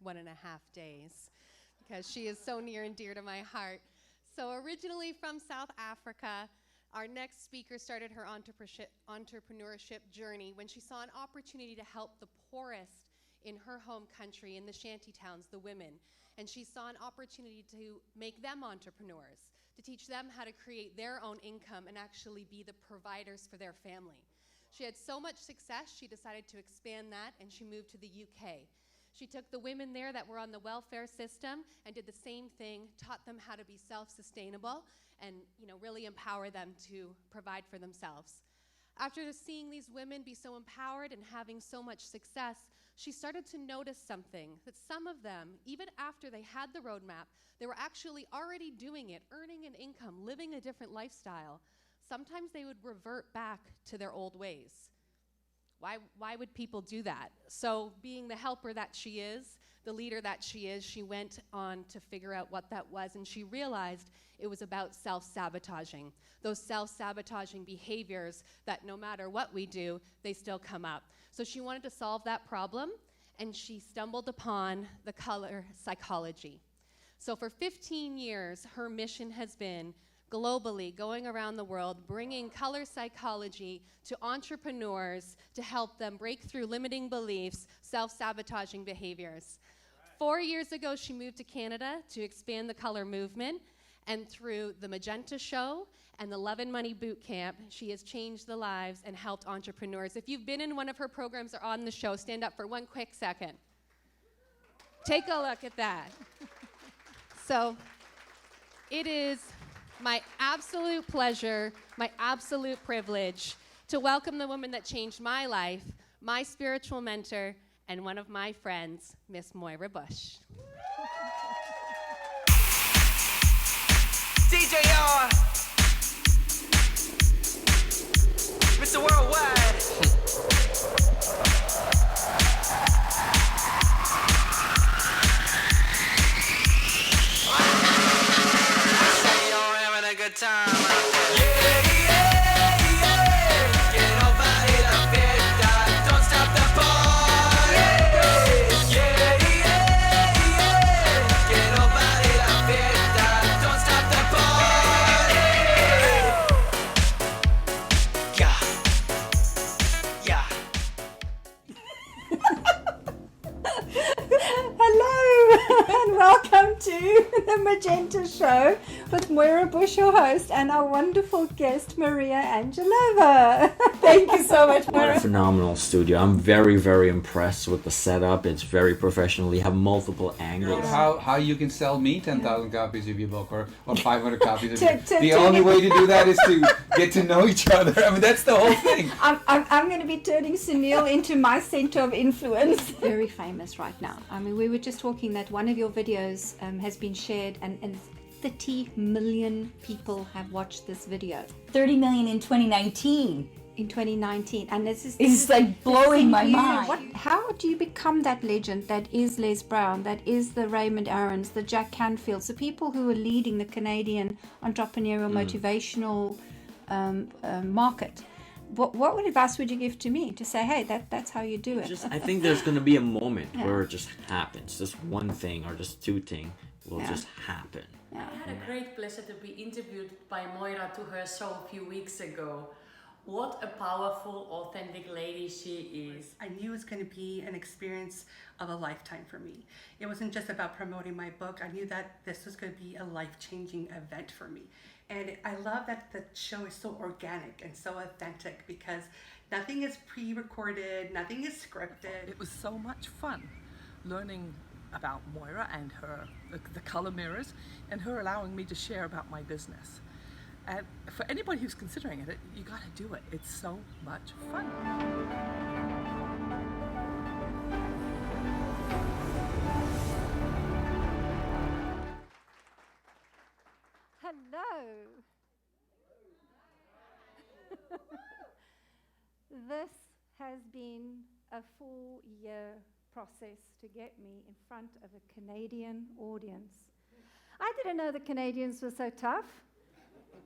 for 1.5 days because she is so near and dear to my heart. So originally from South Africa, our next speaker started her entrepreneurship journey when she saw an opportunity to help the poorest in her home country, in the shanty towns, the women. And she saw an opportunity to make them entrepreneurs, to teach them how to create their own income and actually be the providers for their family. She had so much success, she decided to expand that, and she moved to the UK. She took the women there that were on the welfare system and did the same thing, taught them how to be self-sustainable and really empower them to provide for themselves. After seeing these women be so empowered and having so much success, she started to notice something, that some of them, even after they had the roadmap, they were actually already doing it, earning an income, living a different lifestyle. Sometimes they would revert back to their old ways. Why would people do that? So being the helper that she is, the leader that she is, she went on to figure out what that was, and she realized it was about self-sabotaging. Those self-sabotaging behaviors that no matter what we do, they still come up. So she wanted to solve that problem, and she stumbled upon the color psychology. So for 15 years, her mission has been globally, going around the world, bringing color psychology to entrepreneurs to help them break through limiting beliefs, self-sabotaging behaviors. 4 years ago, she moved to Canada to expand the color movement, and through the Magenta Show and the Love and Money Boot Camp, she has changed the lives and helped entrepreneurs. If you've been in one of her programs or on the show, stand up for one quick second. Take a look at that. So it is my absolute pleasure, my absolute privilege to welcome the woman that changed my life, my spiritual mentor, and one of my friends, Miss Moira Bush. DJ R, Mr. Worldwide. Good time out there. Yeah, yeah, yeah. Get over it, la fiesta. Don't stop the party. Yeah, yeah, yeah. Get over it, la fiesta. Don't stop the party. Yeah. Hello and welcome to the Magenta Show with Moira Bush, your host, and our wonderful guest, Maria Angelova. Thank you so much, Moira. What a phenomenal studio. I'm very, very impressed with the setup. It's very professional. You have multiple angles. How you can sell me 10,000 copies of your book or 500 copies of your book. The only way to do that is to get to know each other. I mean, that's the whole thing. I'm going to be turning Sunil into my center of influence. Very famous right now. I mean, we were just talking that one of your videos has been shared and 30 million people have watched this video. 30 million in 2019. In 2019, and it's like blowing my mind. How do you become that legend that is Les Brown, that is the Raymond Aarons, the Jack Canfields, the people who are leading the Canadian entrepreneurial motivational market? What advice would you give to me to say, hey, that's how you do it? I think there's going to be a moment where it just happens. Just one thing or just two things will just happen. I had a great pleasure to be interviewed by Moira to her show a few weeks ago. What a powerful, authentic lady she is. I knew it was going to be an experience of a lifetime for me. It wasn't just about promoting my book. I knew that this was going to be a life-changing event for me. And I love that the show is so organic and so authentic because nothing is pre-recorded, nothing is scripted. It was so much fun learning about Moira and the color mirrors, and her allowing me to share about my business. And for anybody who's considering it, you got to do it. It's so much fun. Hello. This has been a 4-year process to get me in front of a Canadian audience. I didn't know the Canadians were so tough.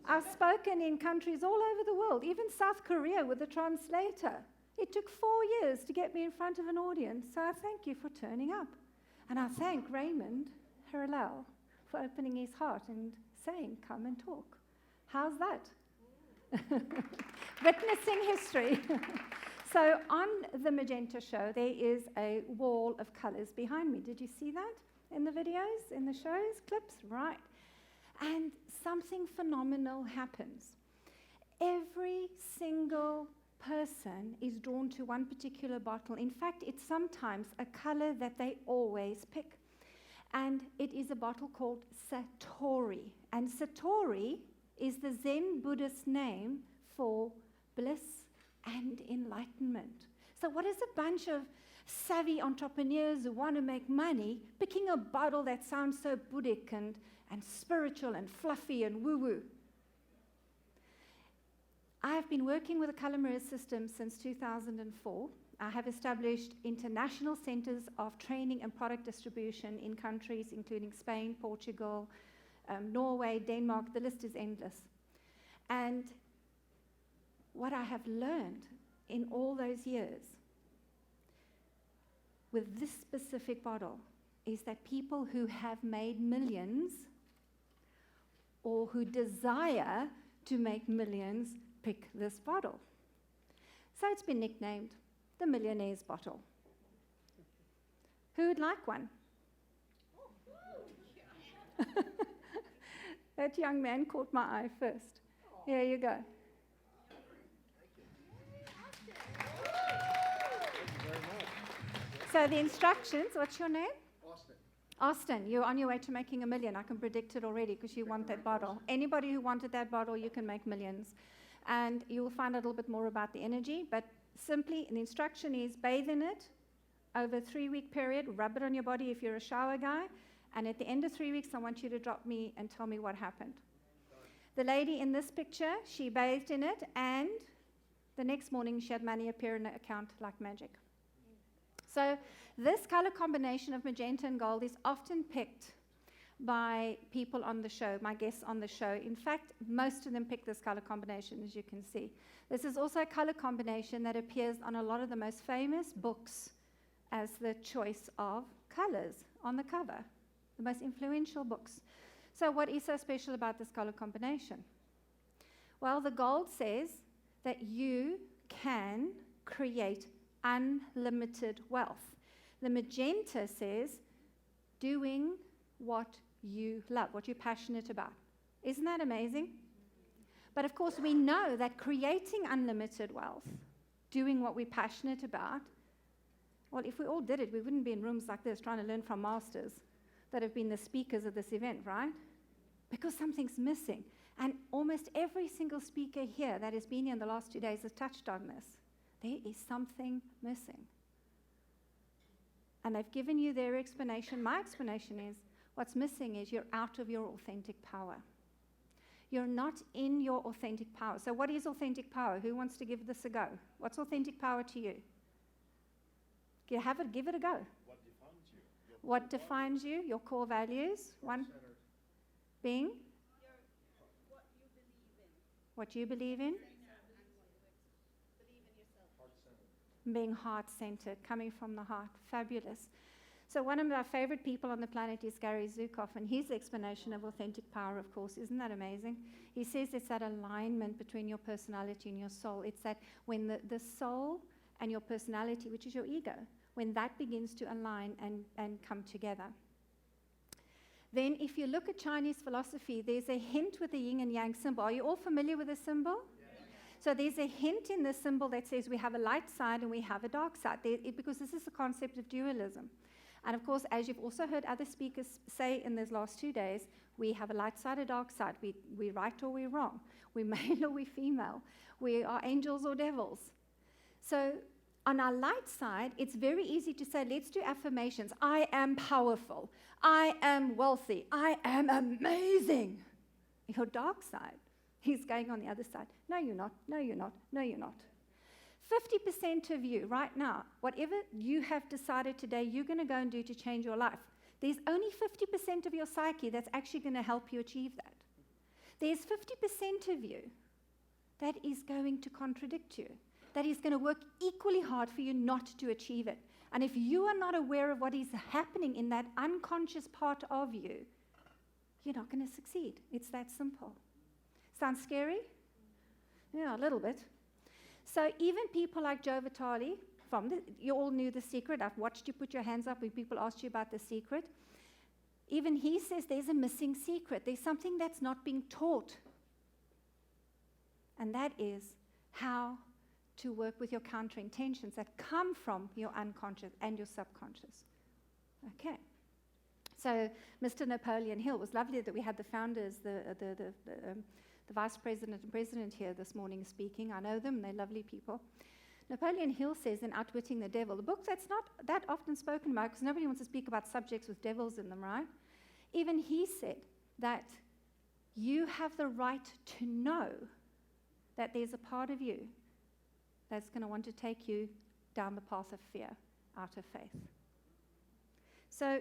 I've spoken in countries all over the world, even South Korea with a translator. It took 4 years to get me in front of an audience, so I thank you for turning up. And I thank Raymond Harrell for opening his heart and saying, come and talk. How's that? Witnessing history. So on the Magenta show, there is a wall of colors behind me. Did you see that in the videos, in the shows, clips? Right. And something phenomenal happens. Every single person is drawn to one particular bottle. In fact, it's sometimes a color that they always pick. And it is a bottle called Satori. And Satori is the Zen Buddhist name for bliss and enlightenment. So what is a bunch of savvy entrepreneurs who want to make money picking a bottle that sounds so Buddhic and spiritual and fluffy and woo-woo? I have been working with the color mirror system since 2004. I have established international centers of training and product distribution in countries including Spain, Portugal, Norway, Denmark. The list is endless. And what I have learned in all those years with this specific bottle is that people who have made millions or who desire to make millions pick this bottle. So it's been nicknamed the Millionaire's Bottle. Who would like one? That young man caught my eye first. Here you go. So the instructions, what's your name? Austin, you're on your way to making $1 million. I can predict it already because you want that bottle. Anybody who wanted that bottle, you can make millions. And you will find out a little bit more about the energy, but simply the instruction is bathe in it over a 3-week period, rub it on your body if you're a shower guy, and at the end of 3 weeks, I want you to drop me and tell me what happened. The lady in this picture, she bathed in it, and the next morning she had money appear in her account like magic. So this color combination of magenta and gold is often picked by people on the show, my guests on the show. In fact, most of them pick this color combination, as you can see. This is also a color combination that appears on a lot of the most famous books as the choice of colors on the cover, the most influential books. So what is so special about this color combination? Well, the gold says that you can create unlimited wealth. The magenta says doing what you love, what you're passionate about. Isn't that amazing? But of course, we know that creating unlimited wealth, doing what we're passionate about, well, if we all did it, we wouldn't be in rooms like this trying to learn from masters that have been the speakers of this event, right? Because something's missing. And almost every single speaker here that has been here in the last 2 days has touched on this. There is something missing. And they've given you their explanation. My explanation is, what's missing is you're out of your authentic power. You're not in your authentic power. So what is authentic power? Who wants to give this a go? What's authentic power to you? Give it a go. What defines you? Your core values? One being? What you believe in? Being heart-centered, coming from the heart. Fabulous. So one of our favorite people on the planet is Gary Zukav, and his explanation of authentic power, of course, isn't that amazing? He says it's that alignment between your personality and your soul. It's that when the soul and your personality, which is your ego, when that begins to align and come together. Then if you look at Chinese philosophy, there's a hint with the yin and yang symbol. Are you all familiar with the symbol? So there's a hint in the symbol that says we have a light side and we have a dark side, because this is the concept of dualism. And of course, as you've also heard other speakers say in these last 2 days, we have a light side, a dark side. We're right or we're wrong. We're male or we're female. We are angels or devils. So on our light side, it's very easy to say, let's do affirmations. I am powerful. I am wealthy. I am amazing. Your dark side, he's going on the other side. No, you're not. No, you're not. No, you're not. 50% of you right now, whatever you have decided today you're going to go and do to change your life, there's only 50% of your psyche that's actually going to help you achieve that. There's 50% of you that is going to contradict you, that is going to work equally hard for you not to achieve it. And if you are not aware of what is happening in that unconscious part of you, you're not going to succeed. It's that simple. Sounds scary? Yeah, a little bit. So even people like Joe Vitale, you all knew The Secret. I've watched you put your hands up when people asked you about The Secret. Even he says there's a missing secret. There's something that's not being taught. And that is how to work with your counterintentions that come from your unconscious and your subconscious. Okay. So Mr. Napoleon Hill, it was lovely that we had the founders, the vice president and president here this morning speaking. I know them, they're lovely people. Napoleon Hill says in Outwitting the Devil, the book that's not that often spoken about because nobody wants to speak about subjects with devils in them, right? Even he said that you have the right to know that there's a part of you that's going to want to take you down the path of fear, out of faith. So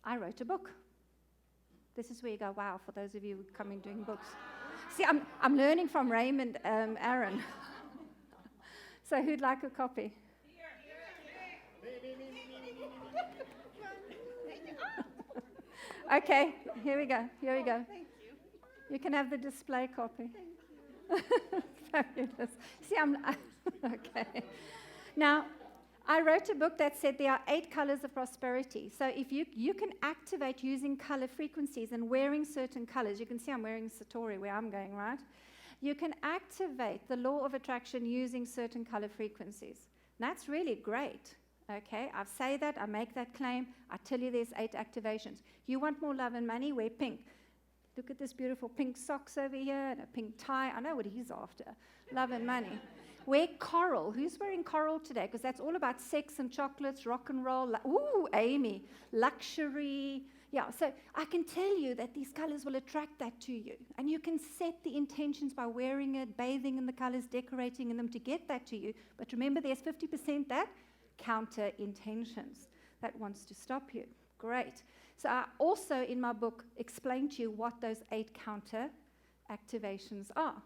I wrote a book. This is where you go, wow, for those of you who come in doing books. See, I'm learning from Raymond, Aaron. So who'd like a copy? Okay, here we go. Thank you. You can have the display copy. Fabulous. See, okay. Now, I wrote a book that said there are 8 colors of prosperity. So if you can activate using color frequencies and wearing certain colors, you can see I'm wearing Satori where I'm going, right? You can activate the law of attraction using certain color frequencies. That's really great. Okay, I say that, I make that claim, I tell you there's 8 activations. You want more love and money? Wear pink. Look at this beautiful pink socks over here and a pink tie. I know what he's after. Love and money. Wear coral. Who's wearing coral today? Because that's all about sex and chocolates, rock and roll. Ooh, Amy. Luxury. Yeah, so I can tell you that these colors will attract that to you. And you can set the intentions by wearing it, bathing in the colors, decorating in them to get that to you. But remember, there's 50% that counter intentions that wants to stop you. Great. So I also, in my book, explain to you what those 8 counter activations are.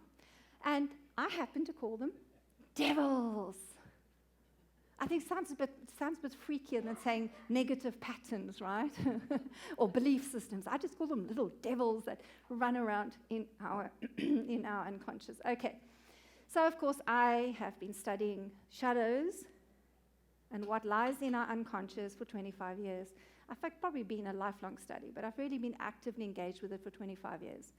And I happen to call them devils. I think it sounds a bit freakier than saying negative patterns, right? Or belief systems. I just call them little devils that run around in our in our unconscious. Okay. So, of course, I have been studying shadows and what lies in our unconscious for 25 years. In fact, probably been a lifelong study, but I've really been actively engaged with it for 25 years.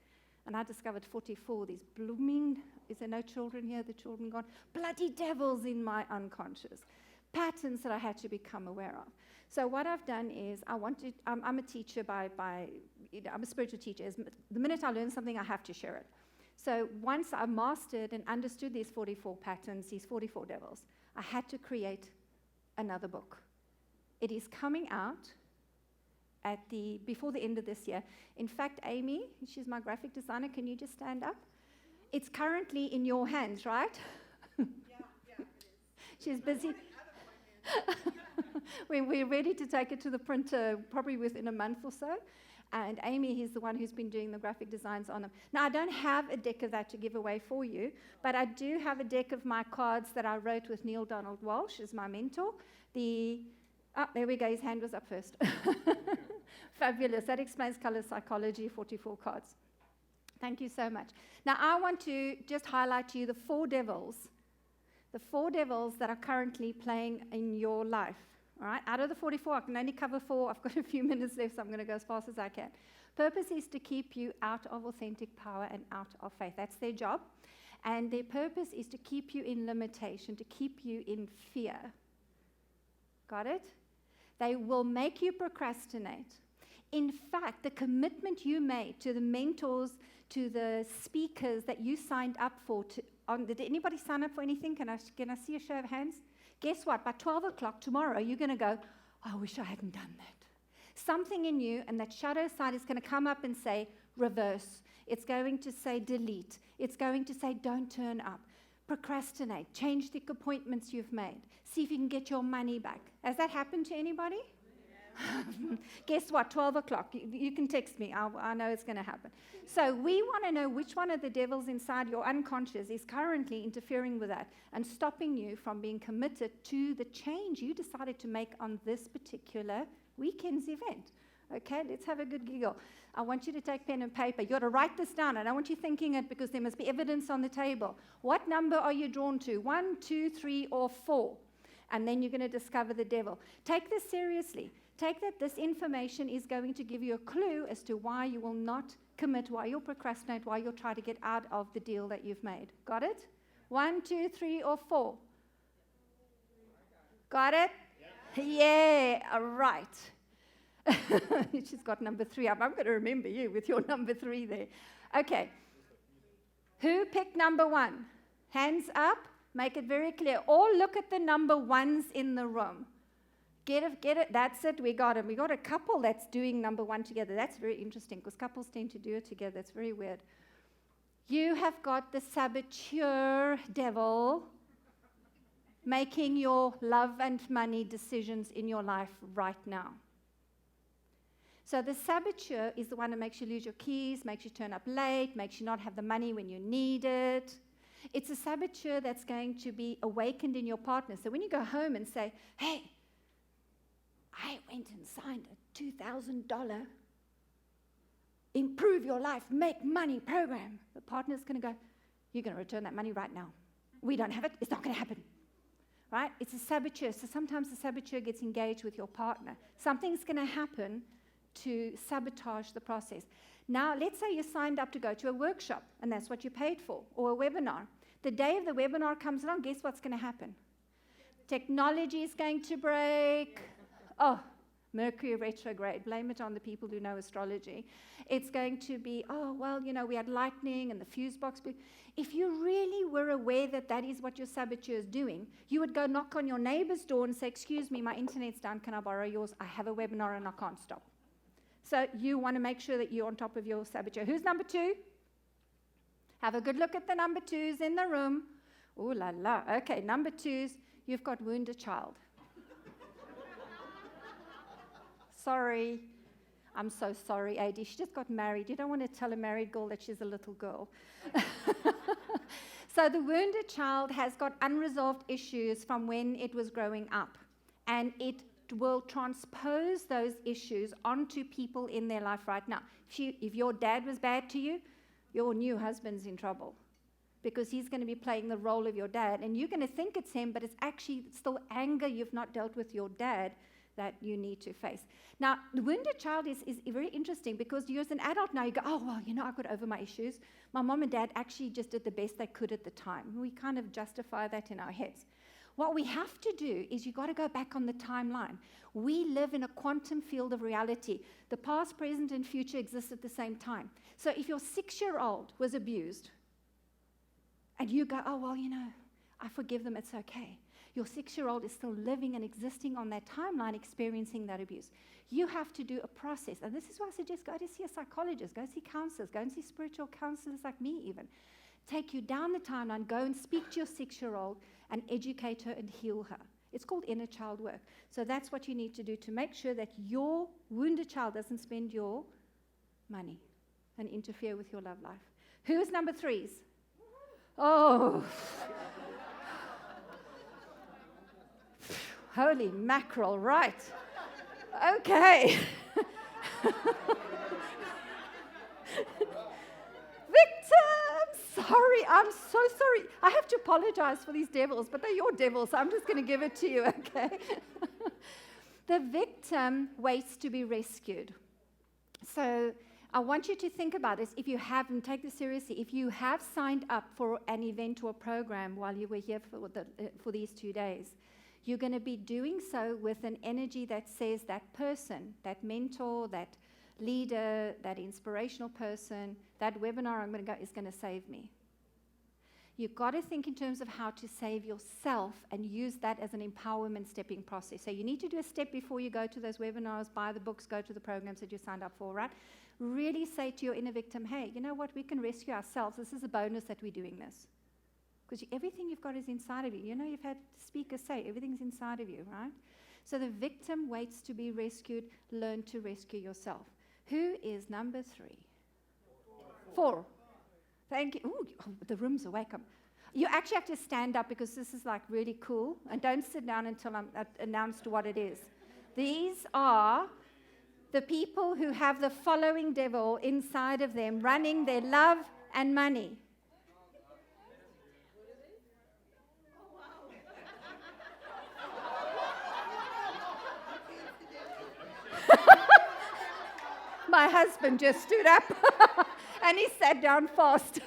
And I discovered 44, these blooming, is there no children here, the children gone? Bloody devils in my unconscious. Patterns that I had to become aware of. So what I've done is, I'm a teacher I'm a spiritual teacher. The minute I learn something, I have to share it. So once I mastered and understood these 44 patterns, these 44 devils, I had to create another book. It is coming out before the end of this year. In fact, Amy, she's my graphic designer, can you just stand up? It's currently in your hands, right? Yeah, it is. She's busy. We're ready to take it to the printer probably within a month or so. And Amy is the one who's been doing the graphic designs on them. Now, I don't have a deck of that to give away for you, but I do have a deck of my cards that I wrote with Neil Donald Walsh as my mentor. There we go, his hand was up first. Fabulous. That explains color psychology, 44 cards. Thank you so much. Now, I want to just highlight to you the 4 devils that are currently playing in your life. All right? Out of the 44, I can only cover 4. I've got a few minutes left, so I'm going to go as fast as I can. Purpose is to keep you out of authentic power and out of faith. That's their job. And their purpose is to keep you in limitation, to keep you in fear. Got it? They will make you procrastinate. In fact, the commitment you made to the mentors, to the speakers that you signed up for, did anybody sign up for anything? Can I see a show of hands? Guess what? By 12 o'clock tomorrow, you're going to go, I wish I hadn't done that. Something in you and that shadow side is going to come up and say, reverse. It's going to say, delete. It's going to say, don't turn up. Procrastinate. Change the appointments you've made. See if you can get your money back. Has that happened to anybody? Guess what? 12 o'clock. You can text me. I know it's going to happen. So we want to know which one of the devils inside your unconscious is currently interfering with that and stopping you from being committed to the change you decided to make on this particular weekend's event. Okay, let's have a good giggle. I want you to take pen and paper. You got to write this down. I don't want you thinking it because there must be evidence on the table. What number are you drawn to? 1, 2, 3, or 4? And then you're going to discover the devil. Take this seriously. Take that this information is going to give you a clue as to why you will not commit, why you'll procrastinate, why you'll try to get out of the deal that you've made. Got it? 1, 2, 3, or 4? Got it? Yeah, all right. She's got number 3 up. I'm going to remember you with your number 3 there. Okay. Who picked number 1? Hands up. Make it very clear. All look at the number 1s in the room. Get it. That's it. We got him. We got a couple that's doing number 1 together. That's very interesting because couples tend to do it together. It's very weird. You have got the saboteur devil making your love and money decisions in your life right now. So the saboteur is the one that makes you lose your keys, makes you turn up late, makes you not have the money when you need it. It's a saboteur that's going to be awakened in your partner. So when you go home and say, hey, I went and signed a $2,000 improve your life, make money program, the partner's going to go, you're going to return that money right now. We don't have it. It's not going to happen. Right? It's a saboteur. So sometimes the saboteur gets engaged with your partner. Something's going to happen to sabotage the process. Now, let's say you signed up to go to a workshop, and that's what you paid for, or a webinar. The day of the webinar comes along, guess what's going to happen? Technology is going to break. Oh, Mercury retrograde. Blame it on the people who know astrology. It's going to be, oh, well, we had lightning and the fuse box. If you really were aware that that is what your saboteur is doing, you would go knock on your neighbor's door and say, excuse me, my internet's down. Can I borrow yours? I have a webinar and I can't stop. So you want to make sure that you're on top of your saboteur. Who's number 2? Have a good look at the number 2s in the room. Ooh la la. Okay, number 2s, you've got wounded child. Sorry. I'm so sorry, AD. She just got married. You don't want to tell a married girl that she's a little girl. So the wounded child has got unresolved issues from when it was growing up. And it will transpose those issues onto people in their life right now. If your dad was bad to you, your new husband's in trouble because he's going to be playing the role of your dad. And you're going to think it's him, but it's actually still anger you've not dealt with your dad that you need to face. Now, the wounded child is very interesting because you as an adult now, you go, oh, well, I got over my issues. My mom and dad actually just did the best they could at the time. We kind of justify that in our heads. What we have to do is you've got to go back on the timeline. We live in a quantum field of reality. The past, present, and future exist at the same time. So if your 6-year-old was abused, and you go, oh, well, I forgive them, it's okay. Your 6-year-old is still living and existing on that timeline, experiencing that abuse. You have to do a process. And this is why I suggest go to see a psychologist, go see counselors, go and see spiritual counselors like me even. Take you down the timeline, go and speak to your 6-year-old and educate her and heal her. It's called inner child work. So that's what you need to do to make sure that your wounded child doesn't spend your money and interfere with your love life. Who's number 3s? Oh. Holy mackerel, right. Okay. Sorry, I'm so sorry. I have to apologize for these devils, but they're your devils, so I'm just going to give it to you, okay? The victim waits to be rescued. So I want you to think about this. If you have, and take this seriously, if you have signed up for an event or a program while you were here for these 2 days, you're going to be doing so with an energy that says that person, that mentor, that leader, that inspirational person, that webinar I'm going to go is going to save me. You've got to think in terms of how to save yourself and use that as an empowerment stepping process. So you need to do a step before you go to those webinars, buy the books, go to the programs that you signed up for, right? Really say to your inner victim, hey, you know what? We can rescue ourselves. This is a bonus that we're doing this. Because everything you've got is inside of you. You've had speakers say everything's inside of you, right? So the victim waits to be rescued. Learn to rescue yourself. Who is number 3? 4. Thank you. Ooh, oh, the room's awake. You actually have to stand up because this is like really cool. And don't sit down until I'm announced what it is. These are the people who have the following devil inside of them, running their love and money. My husband just stood up and he sat down fast.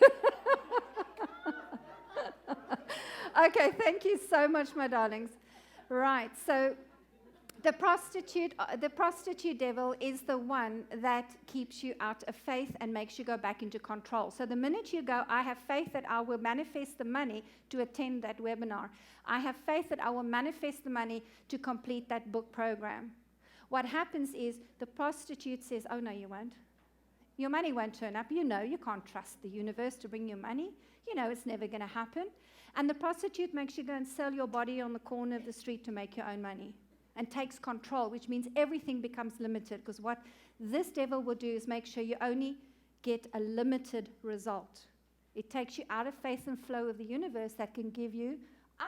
Okay, thank you so much, my darlings. Right, so the prostitute devil is the one that keeps you out of faith and makes you go back into control. So the minute you go, I have faith that I will manifest the money to attend that webinar. I have faith that I will manifest the money to complete that book program. What happens is the prostitute says, oh, no, you won't. Your money won't turn up. You know you can't trust the universe to bring you money. You know it's never going to happen. And the prostitute makes you go and sell your body on the corner of the street to make your own money and takes control, which means everything becomes limited, because what this devil will do is make sure you only get a limited result. It takes you out of faith and flow of the universe that can give you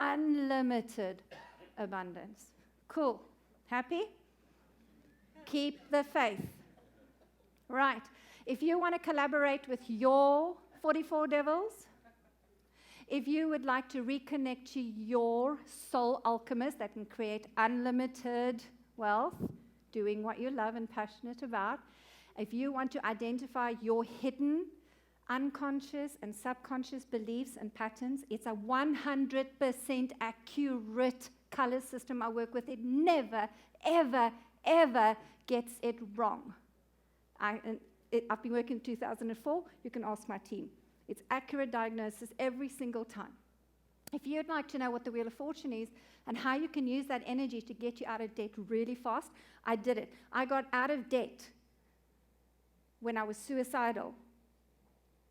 unlimited abundance. Cool. Happy? Keep the faith. Right. If you want to collaborate with your 44 devils, if you would like to reconnect to your soul alchemist that can create unlimited wealth, doing what you love and passionate about, if you want to identify your hidden unconscious and subconscious beliefs and patterns, it's a 100% accurate color system I work with. It never, ever, ever gets it wrong. I've been working in 2004. You can ask my team. It's accurate diagnosis every single time. If you'd like to know what the Wheel of Fortune is and how you can use that energy to get you out of debt really fast, I did it. I got out of debt when I was suicidal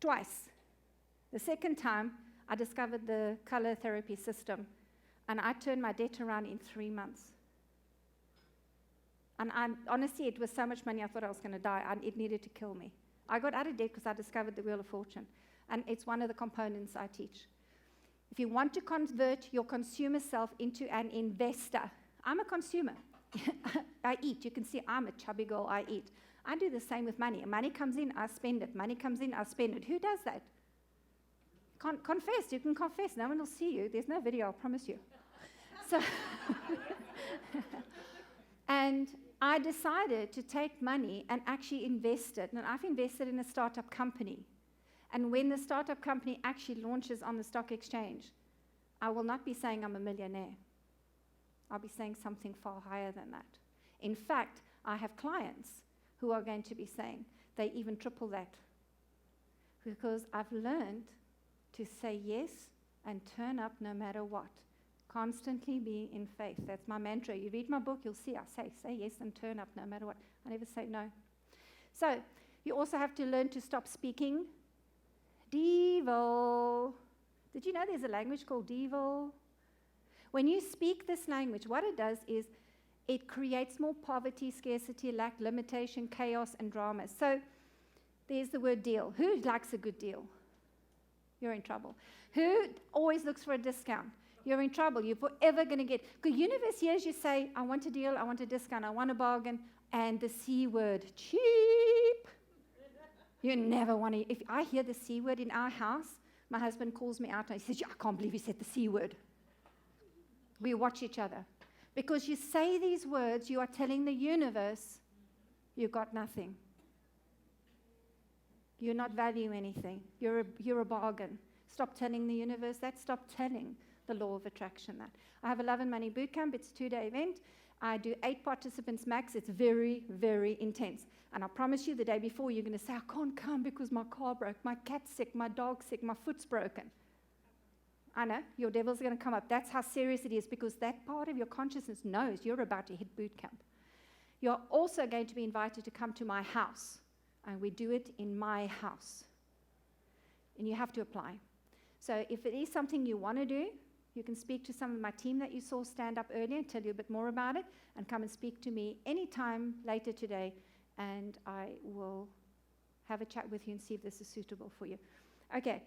twice. The second time, I discovered the color therapy system, and I turned my debt around in 3 months. And honestly, it was so much money, I thought I was going to die. It needed to kill me. I got out of debt because I discovered the Wheel of Fortune. And it's one of the components I teach. If you want to convert your consumer self into an investor, I'm a consumer. I eat. You can see I'm a chubby girl. I eat. I do the same with money. Money comes in, I spend it. Money comes in, I spend it. Who does that? Confess. You can confess. No one will see you. There's no video, I promise you. So, and I decided to take money and actually invest it. And I've invested in a startup company. And when the startup company actually launches on the stock exchange, I will not be saying I'm a millionaire. I'll be saying something far higher than that. In fact, I have clients who are going to be saying they even triple that. Because I've learned to say yes and turn up no matter what. Constantly be in faith. That's my mantra. You read my book, you'll see I say yes and turn up no matter what. I never say no. So you also have to learn to stop speaking devil. Did you know there's a language called devil? When you speak this language, what it does is it creates more poverty, scarcity, lack, limitation, chaos, and drama. So there's the word deal. Who likes a good deal? You're in trouble. Who always looks for a discount? You're in trouble. You're forever going to get. The universe hears you say, I want a deal, I want a discount, I want a bargain, and the C word, cheap. You never want to. If I hear the C word in our house, my husband calls me out and he says, I can't believe you said the C word. We watch each other. Because you say these words, you are telling the universe, you got nothing. You're not value anything. You're a bargain. Stop telling the universe that. Stop telling the law of attraction that. I have a Love and Money Bootcamp. It's a 2-day event. I do 8 participants max. It's very, very intense. And I promise you, the day before, you're going to say, I can't come because my car broke, my cat's sick, my dog's sick, my foot's broken. I know, your devil's going to come up. That's how serious it is, because that part of your consciousness knows you're about to hit boot camp. You're also going to be invited to come to my house, and we do it in my house. And you have to apply. So if it is something you want to do, You can speak to some of my team that you saw stand up earlier and tell you a bit more about it, and come and speak to me anytime later today, and I will have a chat with you and see if this is suitable for you. Okay,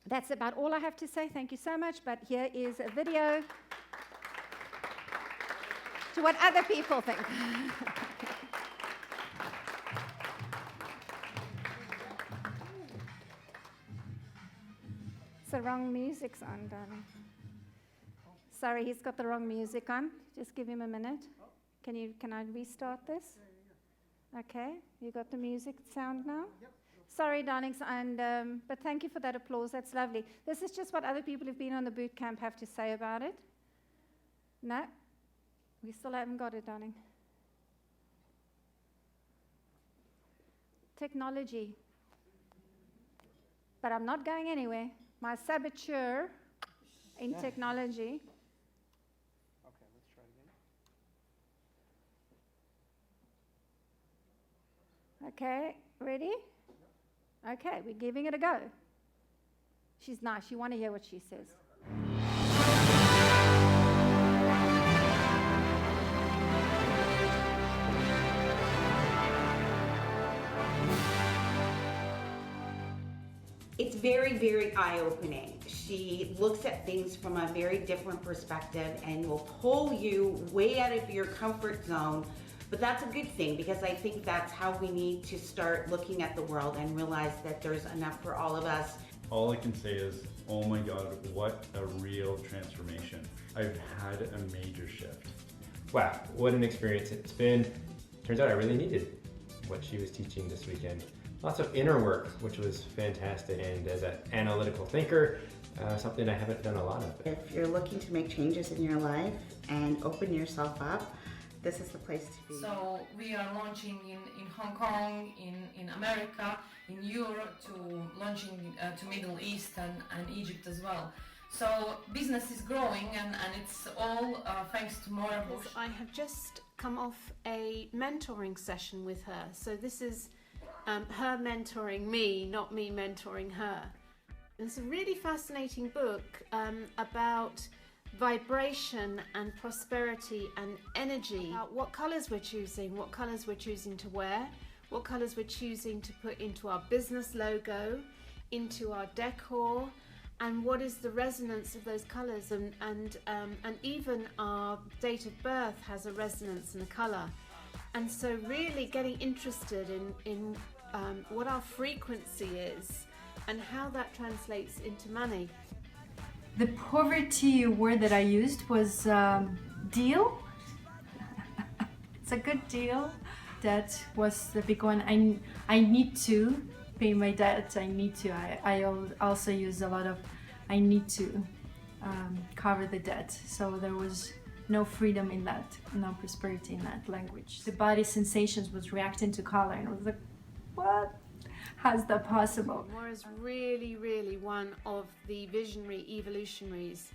that's about all I have to say. Thank you so much, but here is a video to what other people think. It's the wrong music's on, darling. Sorry, he's got the wrong music on. Just give him a minute. Can I restart this? Okay, you got the music sound now? Yep. Sorry, darlings, and but thank you for that applause. That's lovely. This is just what other people who've been on the boot camp have to say about it. No? We still haven't got it, darling. Technology. But I'm not going anywhere. My saboteur in technology. Okay, let's try it again. Okay, ready? Okay, we're giving it a go. She's nice. You want to hear what she says. It's very, very eye-opening. She looks at things from a very different perspective and will pull you way out of your comfort zone. But that's a good thing, because I think that's how we need to start looking at the world and realize that there's enough for all of us. All I can say is, oh my God, what a real transformation. I've had a major shift. Wow, what an experience it's been. Turns out I really needed what she was teaching this weekend. Lots of inner work, which was fantastic, and as an analytical thinker, something I haven't done a lot of. If you're looking to make changes in your life and open yourself up, this is the place to be. So we are launching in Hong Kong, in America, in Europe, to launching to Middle East and Egypt as well. So business is growing, and it's all thanks to Moira. I have just come off a mentoring session with her. So this is her mentoring me, not me mentoring her. It's a really fascinating book about vibration and prosperity and energy, about what colours we're choosing to wear, what colours we're choosing to put into our business logo, into our decor, and what is the resonance of those colours, and even our date of birth has a resonance and a colour. And so really getting interested in what our frequency is and how that translates into money. The poverty word that I used was deal. It's a good deal. That was the big one. I need to pay my debt. I need to. I also use a lot of I need to cover the debt. So there was no freedom in that, no prosperity in that language. The body sensations was reacting to color, and I was like, what? How's that possible? Moira's really, really one of the visionary evolutionaries,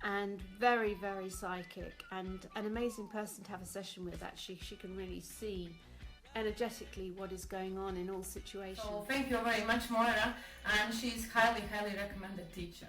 and very, very psychic, and an amazing person to have a session with. Actually, she can really see energetically what is going on in all situations. So thank you very much, Moira, and she's highly, highly recommended teacher.